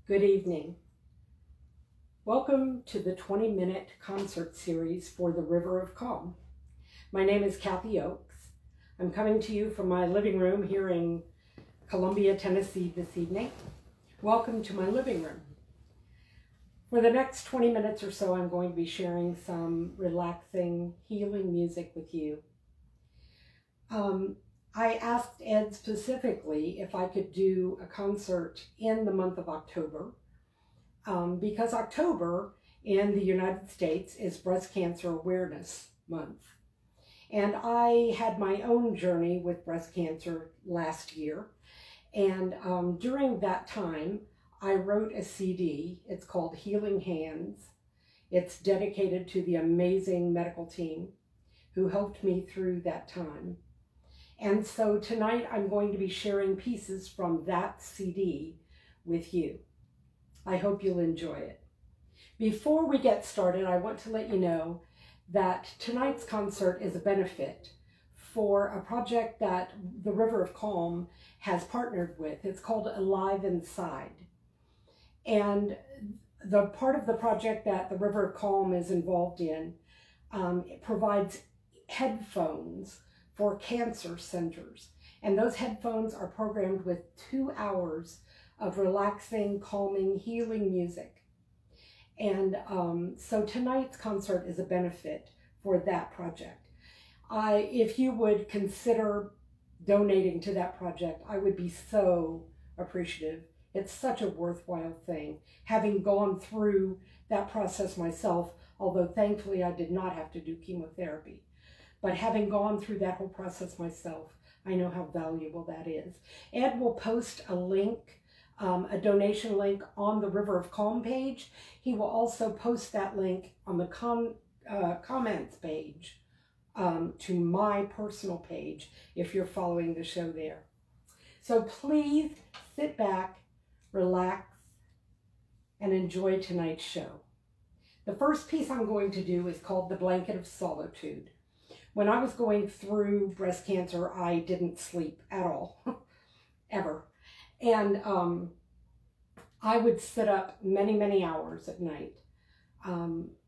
Good evening. Welcome to the 20-minute concert series for the River of Calm. My name is Cathy Oakes. I'm coming to you from my living room here in Columbia, Tennessee this evening. Welcome to my living room. For the next 20 minutes or so, I'm going to be sharing some relaxing, healing music with you. I asked Ed specifically if I could do a concert in the month of October, because October in the United States is Breast Cancer Awareness Month. And I had my own journey with breast cancer last year. And during that time, I wrote a CD. It's called Healing Hands. It's dedicated to the amazing medical team who helped me through that time. And so tonight I'm going to be sharing pieces from that CD with you. I hope you'll enjoy it. Before we get started, I want to let you know that tonight's concert is a benefit for a project that the River of Calm has partnered with. It's called Alive Inside. And the part of the project that the River of Calm is involved in, it provides headphones for cancer centers. And those headphones are programmed with 2 hours of relaxing, calming, healing music. And so tonight's concert is a benefit for that project. If you would consider donating to that project, I would be so appreciative. It's such a worthwhile thing. Having gone through that process myself, although thankfully I did not have to do chemotherapy. But having gone through that whole process myself, I know how valuable that is. Ed will post a link, a donation link on the River of Calm page. He will also post that link on the comments page to my personal page if you're following the show there. So please sit back, relax, and enjoy tonight's show. The first piece I'm going to do is called The Blanket of Solitude. When I was going through breast cancer, I didn't sleep at all, ever. And I would sit up many, many hours at night,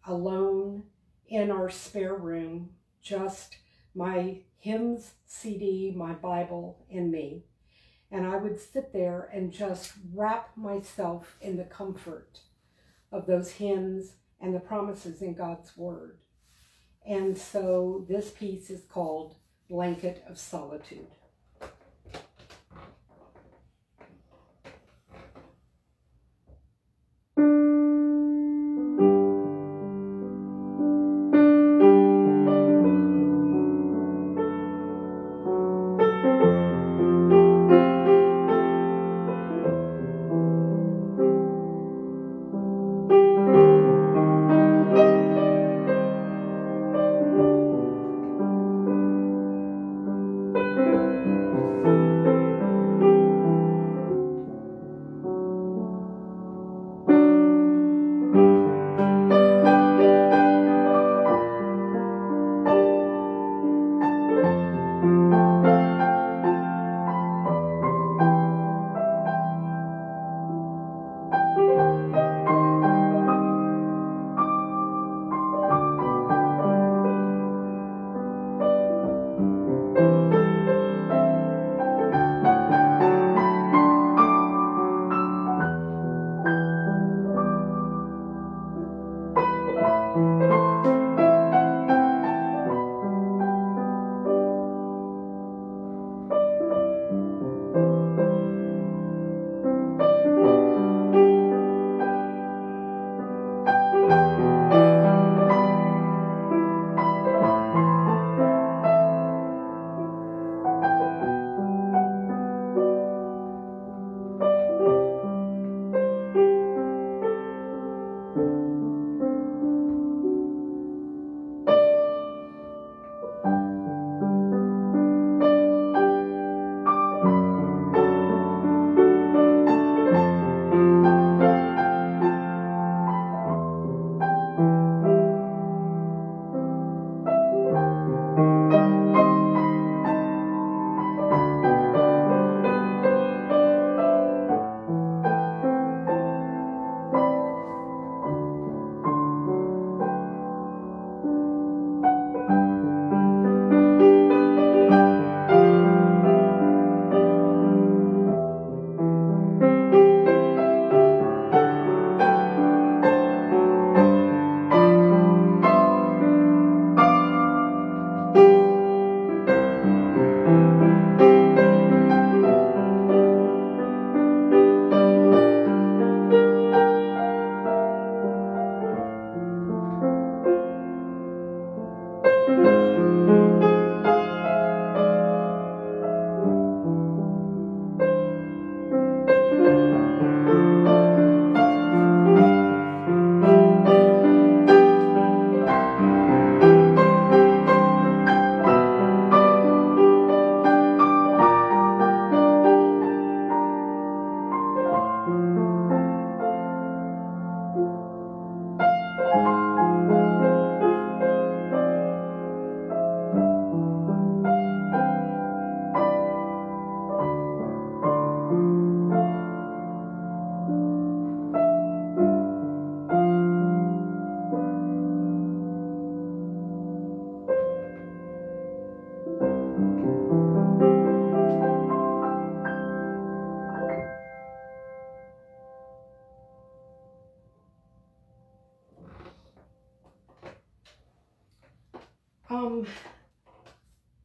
alone in our spare room, just my hymns CD, my Bible, and me. And I would sit there and just wrap myself in the comfort of those hymns and the promises in God's Word. And so this piece is called Blanket of Solitude.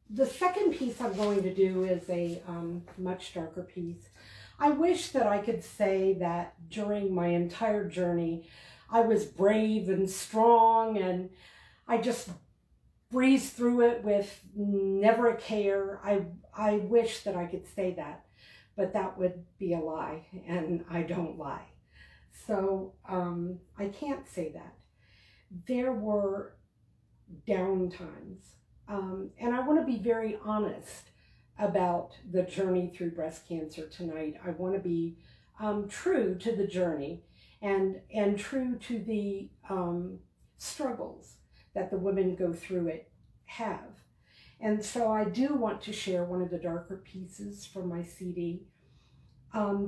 the second piece I'm going to do is a much darker piece. I wish that I could say that during my entire journey, I was brave and strong and I just breezed through it with never a care. I wish that I could say that, but that would be a lie, and I don't lie. So I can't say that. There were down times, and I want to be very honest about the journey through breast cancer tonight. I want to be true to the journey and true to the struggles that the women go through it have. And so I do want to share one of the darker pieces from my CD.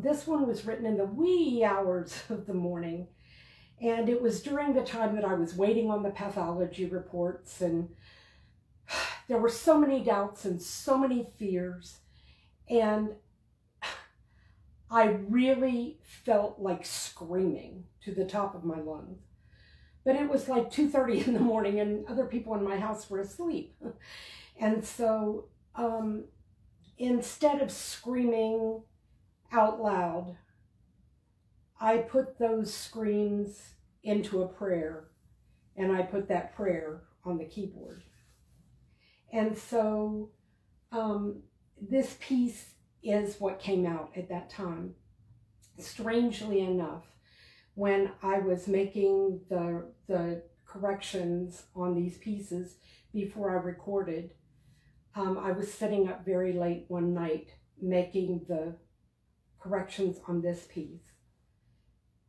This one was written in the wee hours of the morning, and it was during the time that I was waiting on the pathology reports, and there were so many doubts and so many fears, and I really felt like screaming to the top of my lungs. But it was like 2:30 in the morning and other people in my house were asleep. And so instead of screaming out loud, I put those screams into a prayer, and I put that prayer on the keyboard. And so this piece is what came out at that time. Strangely enough, when I was making the corrections on these pieces before I recorded, I was sitting up very late one night making the corrections on this piece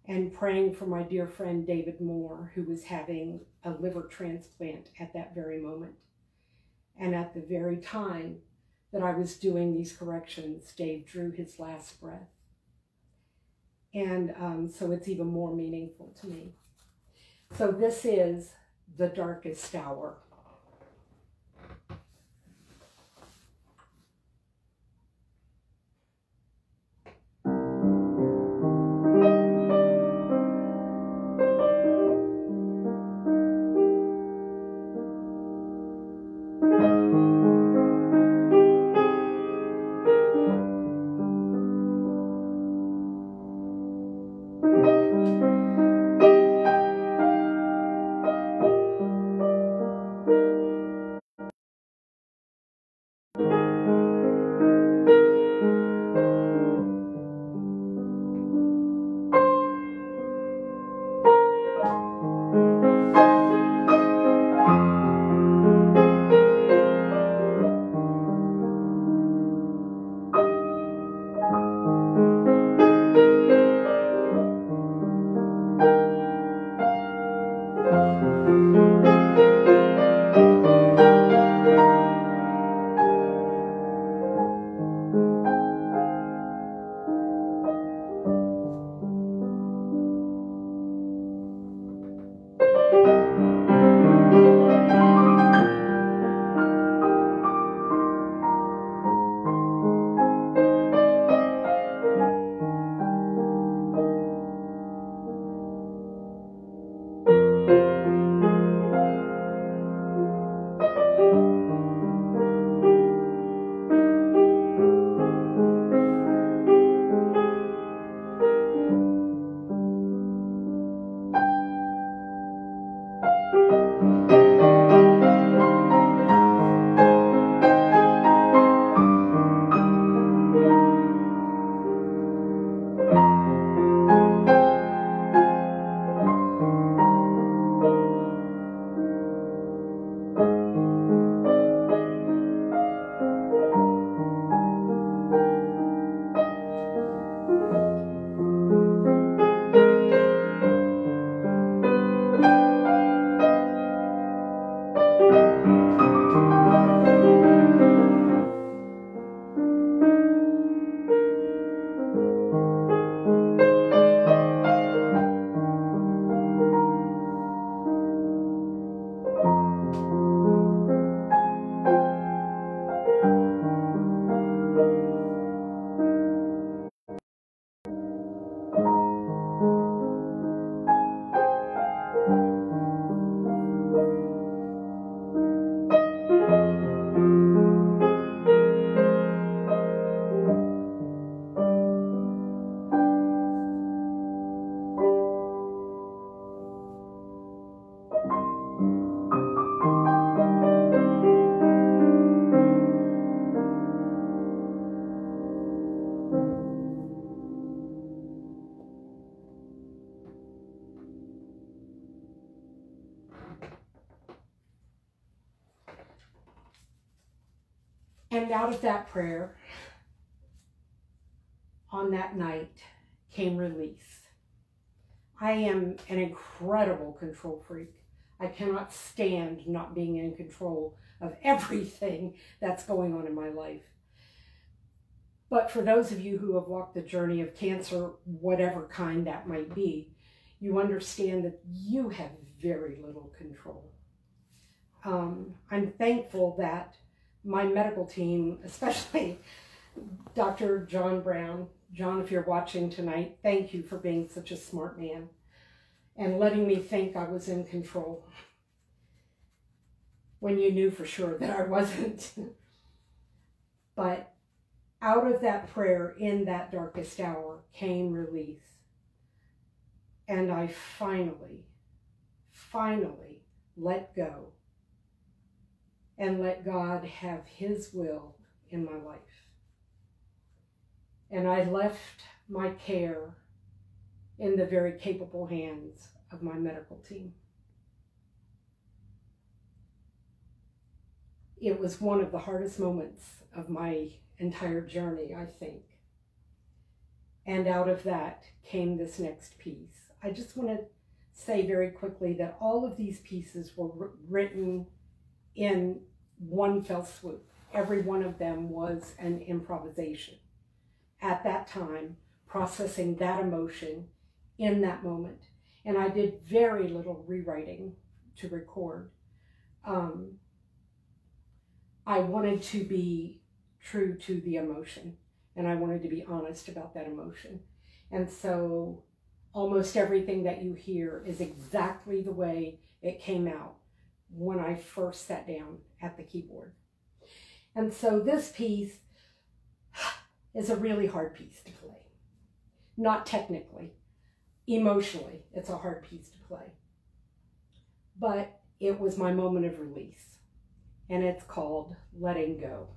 and praying for my dear friend David Moore, who was having a liver transplant at that very moment. And at the very time that I was doing these corrections, Dave drew his last breath. And so it's even more meaningful to me. So this is The Darkest Hour. And out of that prayer, on that night, came release. I am an incredible control freak. I cannot stand not being in control of everything that's going on in my life. But for those of you who have walked the journey of cancer, whatever kind that might be, you understand that you have very little control. I'm thankful that my medical team, especially Dr. John Brown, John, if you're watching tonight, thank you for being such a smart man and letting me think I was in control when you knew for sure that I wasn't. But out of that prayer in that darkest hour came release. And I finally let go and let God have his will in my life. And I left my care in the very capable hands of my medical team. It was one of the hardest moments of my entire journey, I think. And out of that came this next piece. I just want to say very quickly that all of these pieces were written in one fell swoop. Every one of them was an improvisation. At that time, processing that emotion in that moment. And I did very little rewriting to record. I wanted to be true to the emotion, and I wanted to be honest about that emotion. And so almost everything that you hear is exactly the way it came out when I first sat down at the keyboard. And so this piece is a really hard piece to play. Not technically, emotionally, it's a hard piece to play. But it was my moment of release, and it's called Letting Go.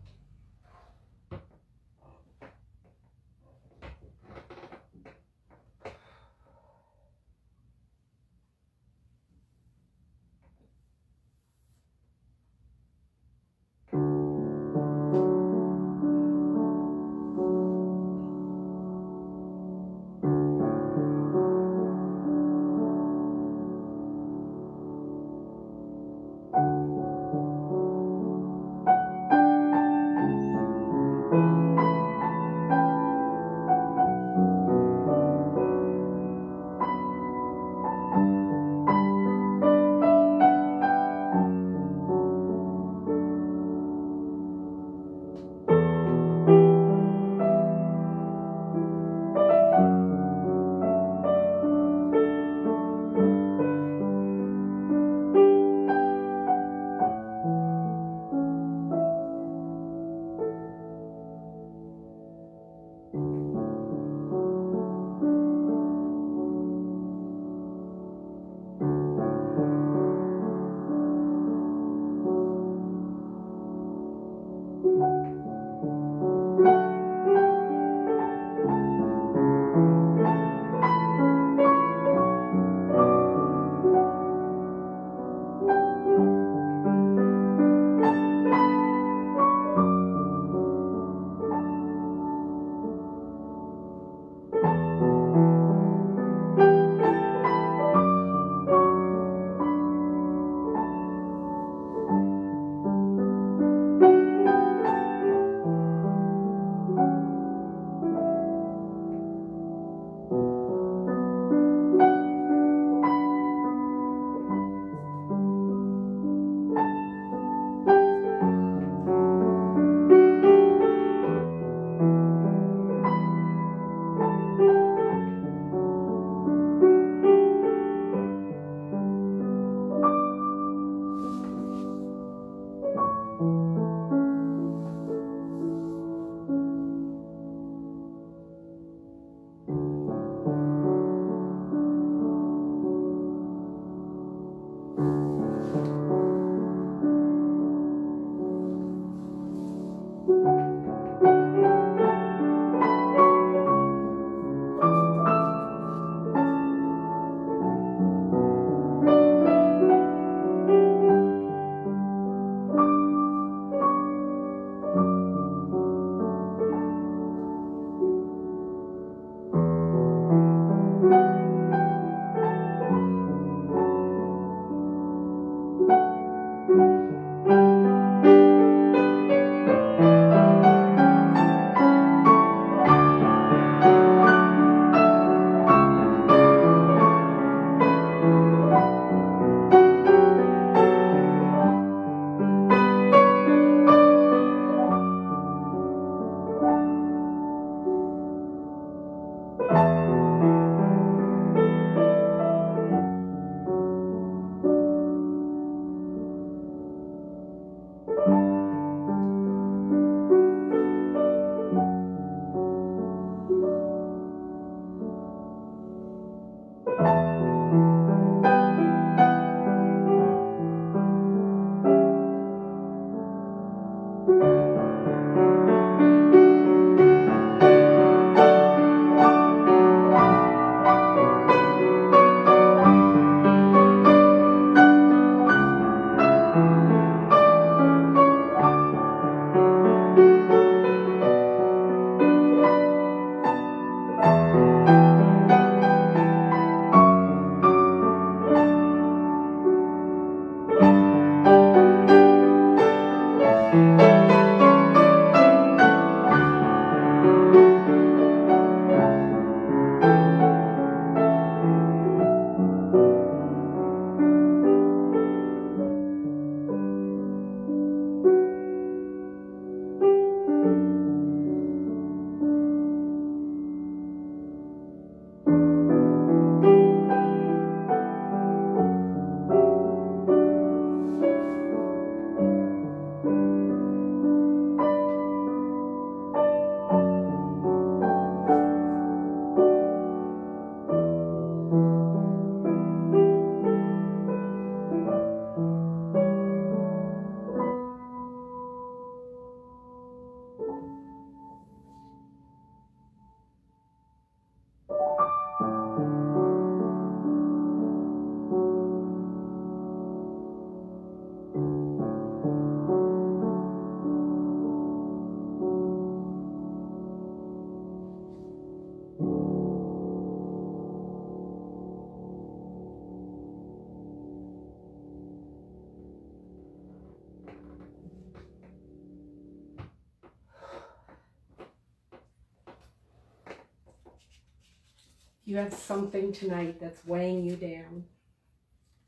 If you have something tonight that's weighing you down,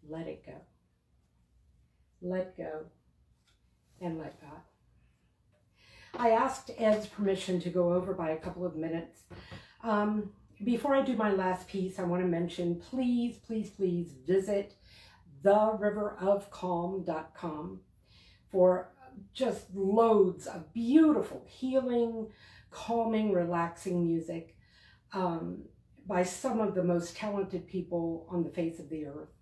let it go. Let go and let God. I asked Ed's permission to go over by a couple of minutes. Before I do my last piece, I want to mention, please, please, please visit theriverofcalm.com for just loads of beautiful, healing, calming, relaxing music by some of the most talented people on the face of the earth.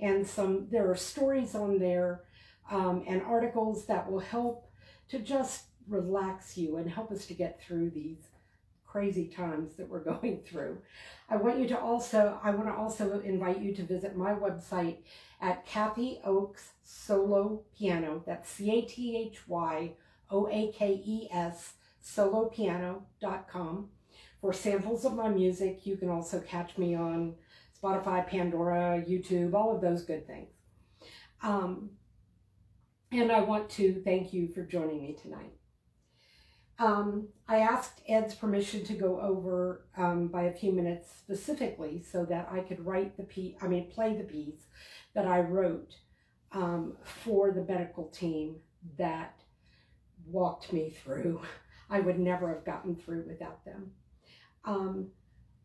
And there are stories on there and articles that will help to just relax you and help us to get through these crazy times that we're going through. I want to also invite you to visit my website at Cathy Oakes Solo Piano. That's CATHYOAKES solopiano.com for samples of my music. You can also catch me on Spotify, Pandora, YouTube, all of those good things. And I want to thank you for joining me tonight. I asked Ed's permission to go over by a few minutes specifically so that I could play the piece that I wrote for the medical team that walked me through. I would never have gotten through without them.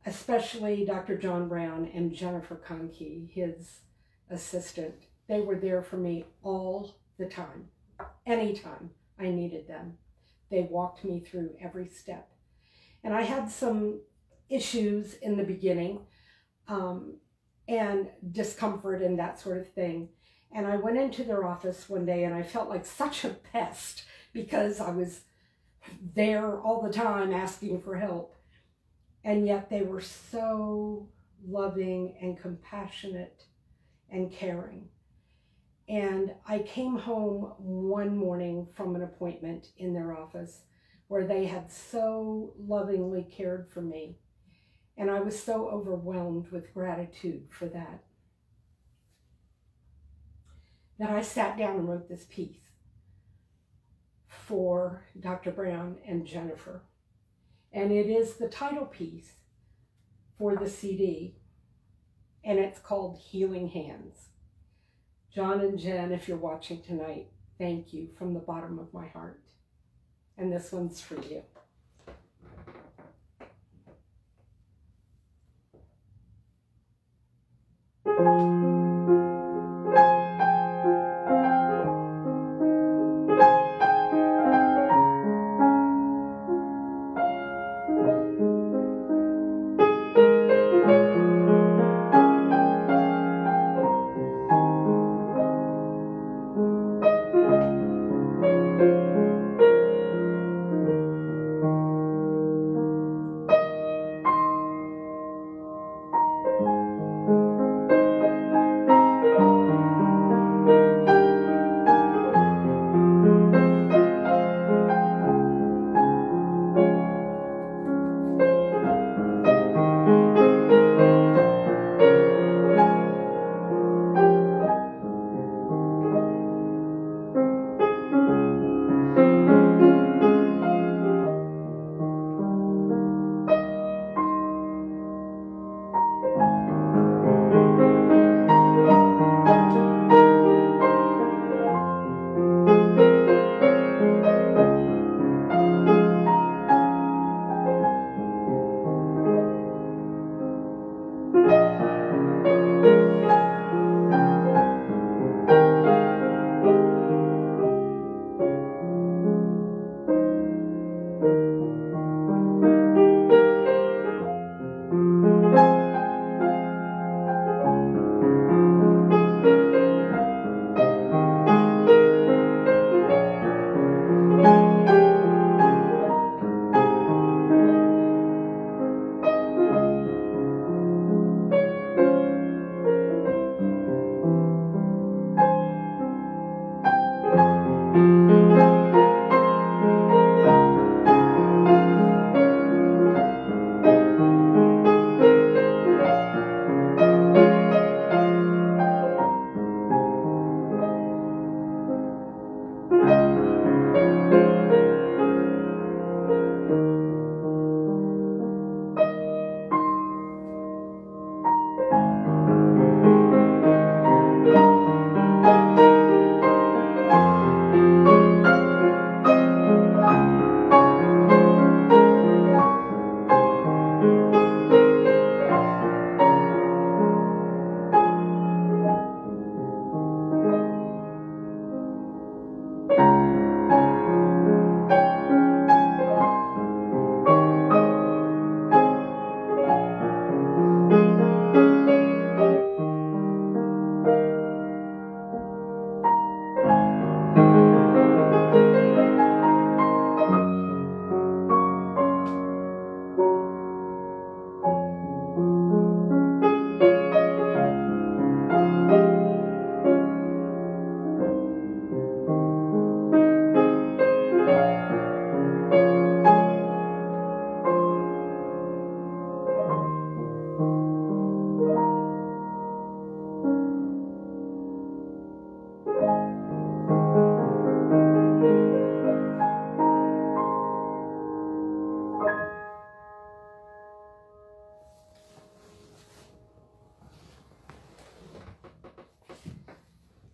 Especially Dr. John Brown and Jennifer Conkey, his assistant. They were there for me all the time, anytime I needed them. They walked me through every step. And I had some issues in the beginning and discomfort and that sort of thing. And I went into their office one day and I felt like such a pest because I was there all the time asking for help. And yet they were so loving and compassionate and caring. And I came home one morning from an appointment in their office where they had so lovingly cared for me. And I was so overwhelmed with gratitude for that I sat down and wrote this piece for Dr. Brown and Jennifer. And it is the title piece for the CD, and it's called Healing Hands. John and Jen, if you're watching tonight, thank you from the bottom of my heart. And this one's for you.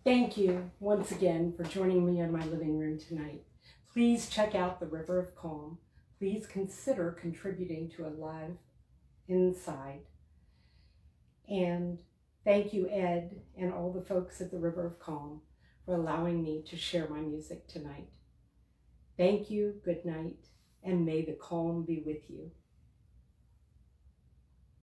Thank you once again for joining me in my living room tonight. Please check out the River of Calm. Please consider contributing to a live inside. And thank you, Ed, and all the folks at the River of Calm for allowing me to share my music tonight. Thank you, good night, and may the calm be with you.